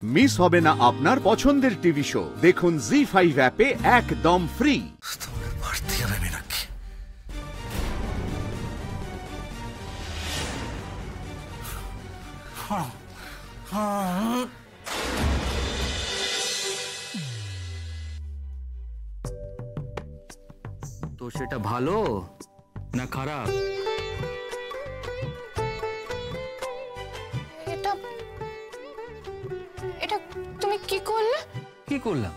Miss হবে না আপনার পছন্দের টিভি শো। দেখুন জি5 অ্যাপে একদম ফ্রি। তো সেটা ভালো না খারাপ? এটা তুমি কি করলে? কি করলাম?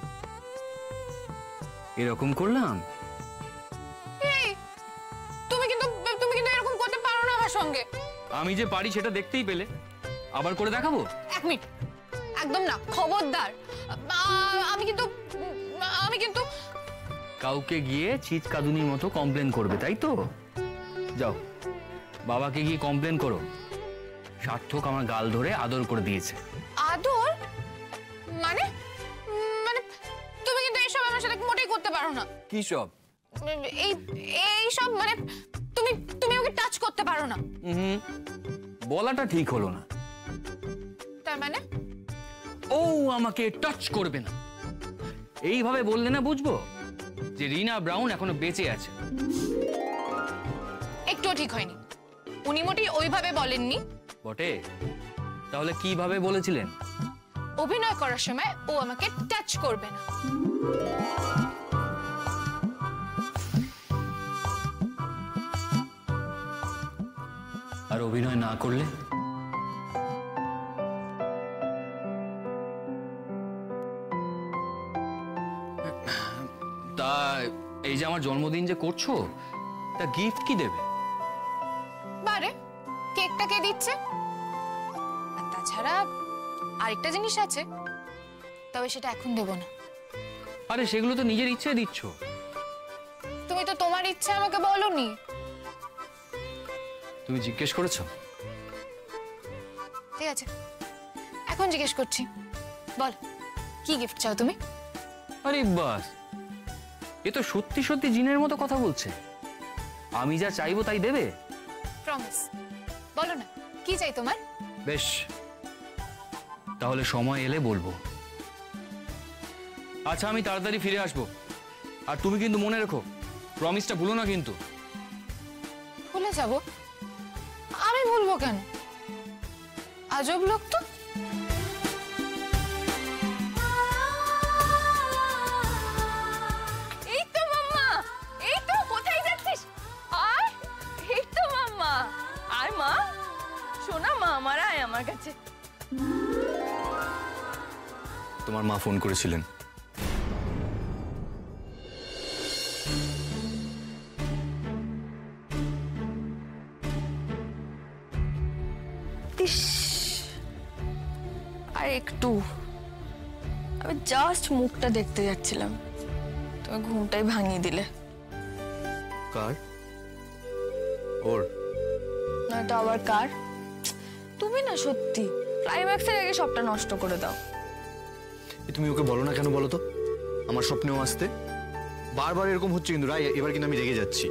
এরকম করলাম? তুমি কিন্তু এরকম করতে পারো না আমার সঙ্গে। আমি যে পারি সেটা দেখতেই পেলে, আবার করে দেখাবো? এক মিনিট, একদম না, খবরদার। আমি কিন্তু কাউকে গিয়ে চিৎকাদুনির মতো কমপ্লেন করবে, তাই তো? যাও, বাবাকে গিয়ে কমপ্লেন করো। সার্থক আমার গাল ধরে আদর করে দিয়েছে। আদর? মানে তুমি কিন্তু এইসব আমার সাথে মোটেই করতে পারো না। কি সব? এই সব মানে তুমি ওকে টাচ করতে পারো না। বলাটা ঠিক হলো না। তার মানে ও আমাকে টাচ করবে না, এইভাবে বললে না বুঝবো যে রিনা ব্রাউন এখনো বেঁচে আছে। একটুও ঠিক হয়নি। উনি মোটেই ওইভাবে বলেননি। বটে? তাহলে কিভাবে বলেছিলেন? অভিনয় করার সময় ও আমাকে টাচ করবে না। আর অভিনয় না করলে? তা এই যে আমার জন্মদিন যে করছো, তা গিফট কি দেবে? বারে কেকটা কে দিচ্ছে? আর তাছাড়া আরেকটা জিনিস আছে, তবে সেটা এখন দেব না। আরে সেগুলো তো নিজের ইচ্ছে দিচ্ছ। তুমি তো তোমার ইচ্ছে আমাকে বলোনি। তুমি জিজ্ঞেস করেছো? ঠিক আছে, এখন জিজ্ঞেস করছি, বল কি গিফট চাও তুমি? আরে বাস, এ তো সত্যি সত্যি জিনের মতো কথা বলছে। আমি যা চাইবো তাই দেবে? প্রমিস, বলো না কি চাই তোমার? বেশ, তাহলে সময় এলে বলবো। আচ্ছা, আমি তাড়াতাড়ি ফিরে আসবো। আর তুমি কিন্তু মনে রেখো, প্রমিসটা ভুলো না কিন্তু। ভুলে যাব? আমি ভুলবো কেন? আজব লোক তো। এই তো মাম্মা, এই তো, কোথায় যাচ্ছিস? আর এই তো মাম্মা। আর মা, শোনা মা, আমার আয় আমার কাছে। তোমার মা ফোন করেছিলেন? আর একটু, আমি জাস্ট মুখটা দেখতে যাচ্ছিলাম, তুমি ঘুমটাই ভাঙিয়ে দিলে। কার? ওর? নয়তো আবার কার? তুমি না সত্যি ক্লাইম্যাক্সের আগে সবটা নষ্ট করে দাও। তুমি ওকে বলো না কেন বলো তো, আমার স্বপ্নেও আসতে। বারবার এরকম হচ্ছে কিন্তু রাই, এবার কিন্তু আমি রেগে যাচ্ছি।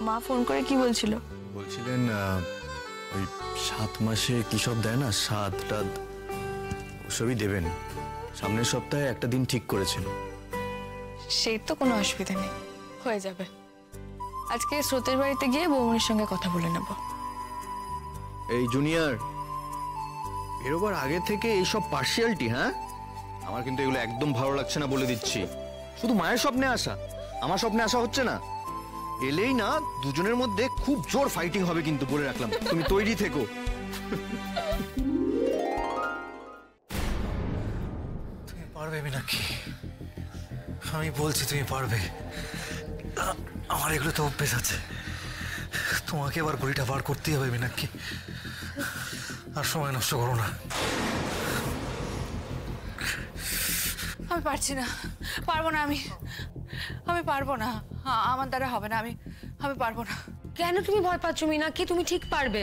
মা ফোন করে কি বলছিল? বলছিলেন ওই 7 মাসে কি সব দেয় না, সাত টাদ ওসবই দেবেন। সামনের সপ্তাহে একটা দিন ঠিক করেছেন। সেই তো কোনো অসুবিধা নেই, হয়ে যাবে। আজকে স্রোতের বাড়িতে গিয়ে বৌমনির সঙ্গে কথা বলে নেব। এই জুনিয়র, বেরোবার আগে থেকে এইসব পার্সিয়ালিটি, হ্যাঁ? আমার কিন্তু এগুলো একদম ভালো লাগছে না, বলে দিচ্ছি। শুধু মায়ের স্বপ্নে আসা, আমার স্বপ্নে আসা হচ্ছে না। এলেই না দুজনের মধ্যে খুব জোর ফাইটিং হবে কিন্তু, বলে রাখলাম। তুমি তৈরি থেকো। তুমি পারবে নাকি? আমি বলছি তুমি পারবে। আমার এগুলো তো অভ্যেস আছে। তোমাকে এবার বড়িটা বার করতেই হবে নাকি? আর সময় নষ্ট করো না। আমি পারছি না, পারবো না। আমি পারবো না, আমার দ্বারা হবে না। আমি পারবো না। কেন তুমি ভয় পাচ্ছ মীনাক্ষী? তুমি ঠিক পারবে।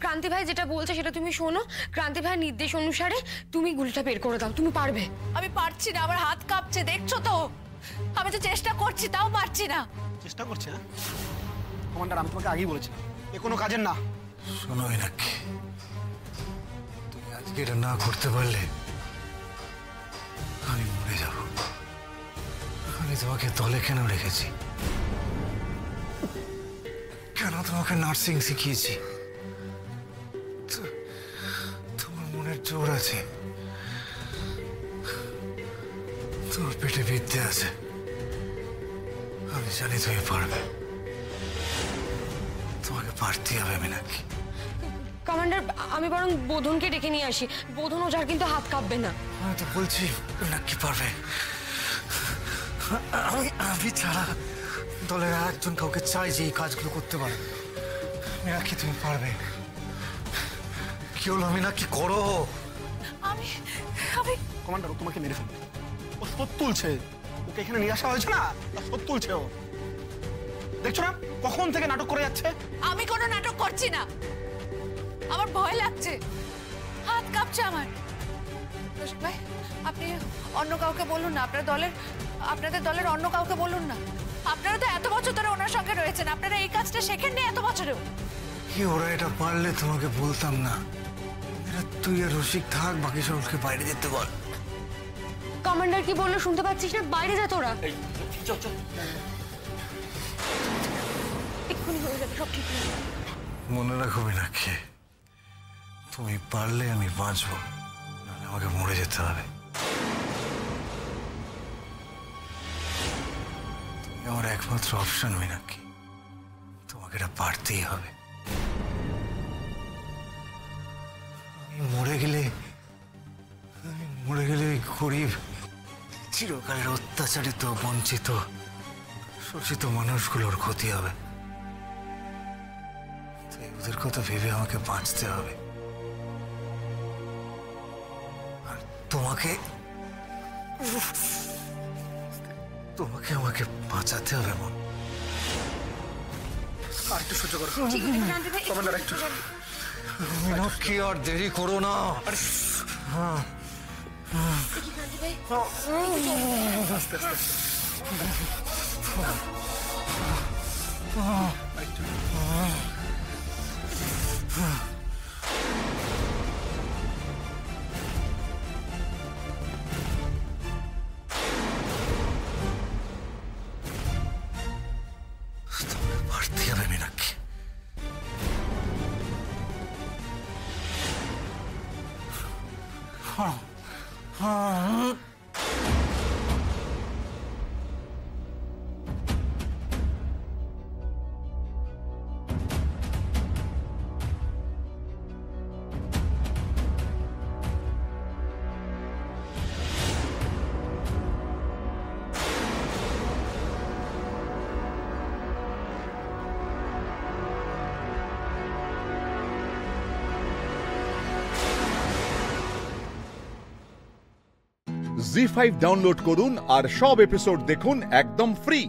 ক্রান্তি ভাই যেটা বলছে সেটা তুমি শোনো। ক্রান্তি ভাইয়ের নির্দেশ অনুসারে তুমি গুলিটা বের করে দাও, তুমি পারবে। আমি পারছি না, আমার হাত কাঁপছে, দেখছো তো? আমি তো চেষ্টা করছি, তাও পারছি না। চেষ্টা করছে না? কমান্ডার, আমি তোমাকে আগেই বলেছিলাম এ কোনো কাজের না। শোনো নাকি, আজকে এটা না করতে পারলে আমি মরে যাব। আমি তোমাকে দলে কেন রেখেছি? কেন তোমাকে নার্সিং শিখিয়েছি? তোমার মনের জোর আছে, তোমার পেটে বিদ্যে আছে। আমি জানি তুমি পারবে, তোমাকে পারতেই হবে মীনাক্ষী। কমান্ডার, আমি বরং বোধনকে ডেকে নিয়ে আসি। বোধন ওঝার কিন্তু হাত কাঁপবে না। আমি তো বলছি মীনাক্ষী পারবে। আমি ছাড়া দলের আর একজন কাউকে চাই যে এই কাজগুলো করতে পারে। মীনাক্ষী তুমি পারবে। কি হলো মীনাক্ষী, করো। আমি কমান্ডার, ও তোমাকে মেরে ফেলবে। ও শোধ তুলছে। ওকে এখানে নিয়ে আসা হয়েছে না, তার শোধ তুলছে ও। দেখছো না কখন থেকে নাটক করে যাচ্ছে? আমি কোনো নাটক করছি না, আমার ভয় লাগছে, হাত কাঁপছে আমার। রসিক ভাই, আপনি অন্য কাউকে বলুন না, আপনাদের দলের অন্য কাউকে বলুন না। আপনারা তো এত বছর ধরে ওনার সঙ্গে রয়েছেন, আপনারা এই কাজটা শেখেননি এত বছরেও? কি ওরা এটা পারলে তোমাকে বলতাম না। এরা তুই আর রসিক থাক, বাকি সবকে বাইরে যেতে বল। কমান্ডার কি বললো শুনতে পাচ্ছিস না? বাইরে যা তোরা। এক্ষুনি হয়ে যাবে, সব ঠিক হয়ে যাবে। মনে রাখো মীনাক্ষী, তুমি পারলে আমি বাঁচবো, নাহলে আমাকে মরে যেতে হবে। তুমি আমার একমাত্র অপশন মীনাক্ষী, তোমাকে এটা পারতেই হবে। আমি মরে গেলে ওই গরিব, চিরকালের অত্যাচারিত, বঞ্চিত, শোষিত মানুষগুলোর ক্ষতি হবে। তাই ওদের কথা ভেবে আমাকে বাঁচতে হবে। আর তোমাকে আমাকে বাঁচাতে হবে মন। আর একটু সহ্য করো ঠিক আছে ক্রান্তি ভাই, কমান্ডার, একটু মীনাক্ষী আর দেরি করো না। হ্যাঁ, ক্রান্তি ভাই, আস্তে আস্তে। তোমাকে পারতেই হবে মীনাক্ষী। জি5 ডাউনলোড করুন আর সব এপিসোড দেখুন একদম ফ্রি।